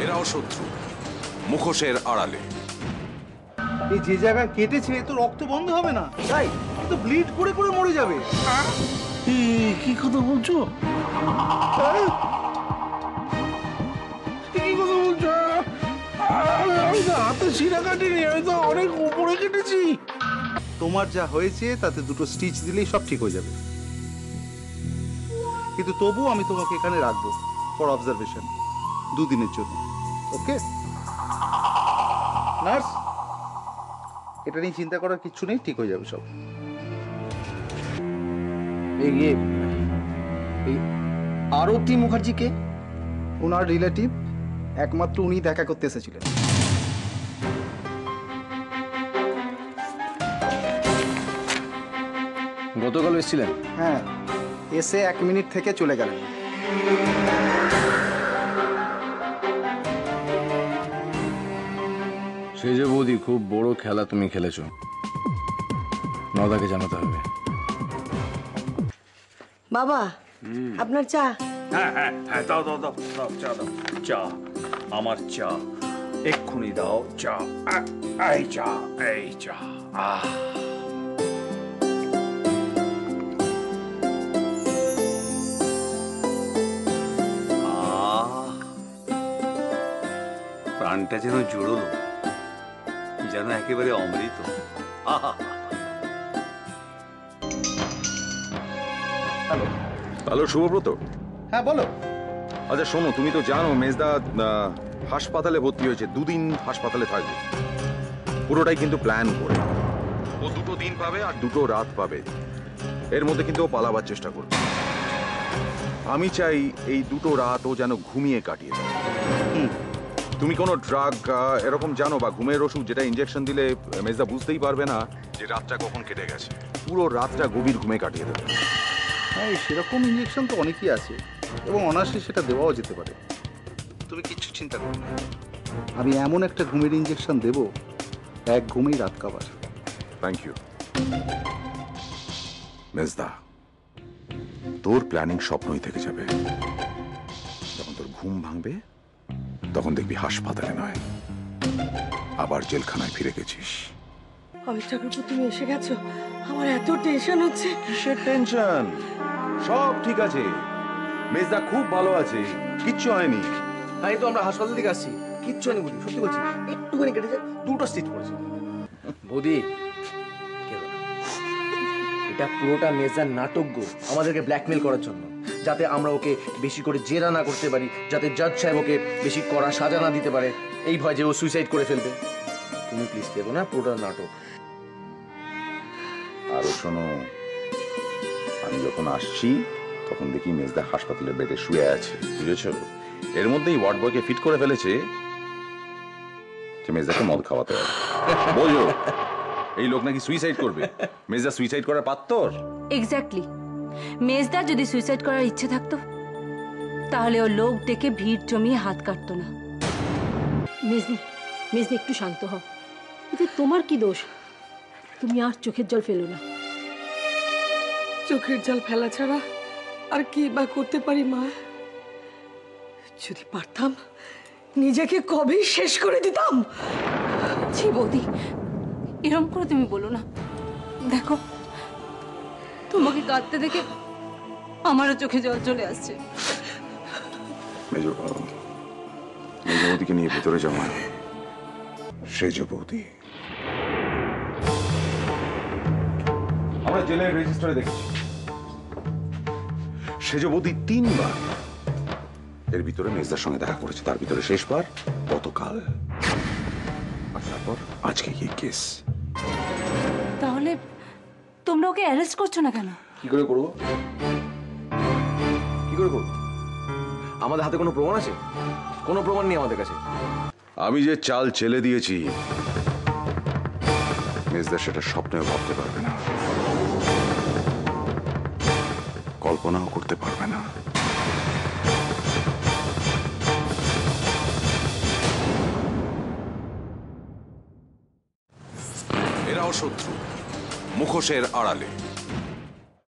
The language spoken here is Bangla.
এরাও শত্রু, মুখোশের আড়ালে। এই যে জায়গায় কেটেছে তো রক্ত বন্ধ হবে না, তাই তো ব্লিড করে করে মরে যাবে। কি কথা বলছো? কি কথা বলছো? আমি তো হাতে শিরা কাটিনি, আমি তো অনেক উপরে কেটেছি। তোমার যা হয়েছে তাতে দুটো স্টিচ দিলেই সব ঠিক হয়ে যাবে, কিন্তু তবুও আমি তোমাকে এখানে রাখবো ফর অবজারভেশন 2 দিনের জন্য। ওকে নার্স, এটা নিয়ে চিন্তা করার কিচ্ছু নেই, ঠিক হয়ে যাবে সব। এই আরতি মুখার্জি কে? ওনার রিলেটিভ, একমাত্র উনি দেখা করতে এসেছিলেন। গতকাল এসেছিলেন? হ্যাঁ, এসে 1 মিনিট থেকে চলে গেলেন। সেই যে বৌদি, খুব বড় খেলা তুমি খেলেছো, নদাকে জানাতে হবে। বাবা, আপনার চা। হ্যাঁ হ্যাঁ হ্যাঁ, দাও দাও দাও দাও, চা দাও, চা, আমার চা, এক্ষুনি দাও চা। এই চা, এই চা। প্রাণটা যেন জুড়লো, যেন একেবারে অমৃত। হ্যালো শুভব্রত। হ্যাঁ বলো। আচ্ছা শোনো, তুমি তো জানো মেজদা হাসপাতালে ভর্তি হয়েছে, 2 দিন হাসপাতালে থাকবে। পুরোটাই কিন্তু প্ল্যান করে। ও 2 দিন পাবে আর 2 রাত পাবে, এর মধ্যে কিন্তু ও পালাবার চেষ্টা করবে। আমি চাই এই 2 রাত ও যেন ঘুমিয়ে কাটিয়ে দেয়। তুমি কোনো ড্রাগ এরকম জানো বা ঘুমের ওষুধ যেটা ইনজেকশন দিলে মেজদা বুঝতেই পারবে না যে রাতটা কখন কেটে গেছে, পুরো রাতটা গভীর ঘুমে কাটিয়ে দেবে। হ্যাঁ, সেরকম ইঞ্জেকশন তো অনেকই আছে এবং অনায়াসে সেটা দেওয়াও যেতে পারে। তুমি কিচ্ছু চিন্তা করো না, আমি এমন একটা ঘুমের ইঞ্জেকশন দেব, 1 ঘুমেই রাত কাবার। থ্যাংক ইউ মেজদা। তোর প্ল্যানিং স্বপ্নই থেকে যাবে। যখন তোর ঘুম ভাঙবে তখন দেখবি হাসপাতালে নয়, আবার জেলখানায় ফিরে গেছিস। অমিত ঠাকুরপো, তুমি এসে গেছো, আমার এত টেনশন হচ্ছে। কিসের টেনশন? সব ঠিক আছে, মেজদা খুব ভালো আছে, কিচ্ছু হয়নি। হ্যাঁ, এই তো আমরা হাসপাতাল থেকে আসছি, কিচ্ছু হয়নি বৌদি, সত্যি বলছি। একটুখানি কেটেছে, 2টা স্টিচ পড়েছে। বৌদি, এটা পুরোটা মেজার নাটক গো, আমাদেরকে ব্ল্যাকমেল করার জন্য, যাতে আমরা ওকে বেশি করে জেরা না করতে পারি, যাতে জাজ সাহেব ওকে বেশি কড়া সাজা না দিতে পারে, এই ভয় যে ও সুইসাইড করে ফেলবে। তুমি প্লিজ কেঁদো না, পুরোটা নাটক। আর শোনো, আমি যখন আসছি তখন দেখি মেজদা হাসপাতালের বেডে শুয়ে আছে, বুঝেছ? এর মধ্যেই ওয়ার্ড বয়কে ফিট করে ফেলেছে যে মেজদাকে মদ খাওয়াতে হবে। বোঝো, এই লোক নাকি সুইসাইড করবে। মেজদা সুইসাইড করার পাত্তর। এক্স্যাক্টলি, মেজদা যদি সুইসাইড করার ইচ্ছে থাকতো তাহলে ও লোক ডেকে ভিড় জমিয়ে হাত কাটতো না। মেজদি, মেজদি একটু শান্ত হও। এতে তোমার কি দোষ? তুমি আর চোখের জল ফেলো না। চোখের জল ফেলা ছাড়া আর কি বা করতে পারি মা? যদি পারতাম নিজেকে কবেই শেষ করে দিতাম। ছি বৌদি, এরম করে তুমি বলো না। দেখো, তোমাকে কাঁদতে দেখে আমারও চোখে জল চলে আসছে। মেজবৌদিকে নিয়ে ভেতরে যাওয়া, সেজ বৌদি আমরা জেলের রেজিস্টারে দেখেছি, সেজ বৌদি 3 বার এর ভিতরে মেজদার সঙ্গে দেখা করেছে, তার ভিতরে শেষবার গতকাল, আর তারপর আজকে এই কেস। তাহলে তোমরা ওকে অ্যারেস্ট করছো না কেন? কি করে করবো? কি করে করবো? আমাদের হাতে কোনো প্রমাণ আছে? কোনো প্রমাণ নেই আমাদের কাছে। আমি যে চাল চেলে দিয়েছি, মেজদা সেটা স্বপ্নেও ভাবতে পারবে না, কল্পনাও করতে পারবে না। এরাও শত্রু, মুখোশের আড়ালে।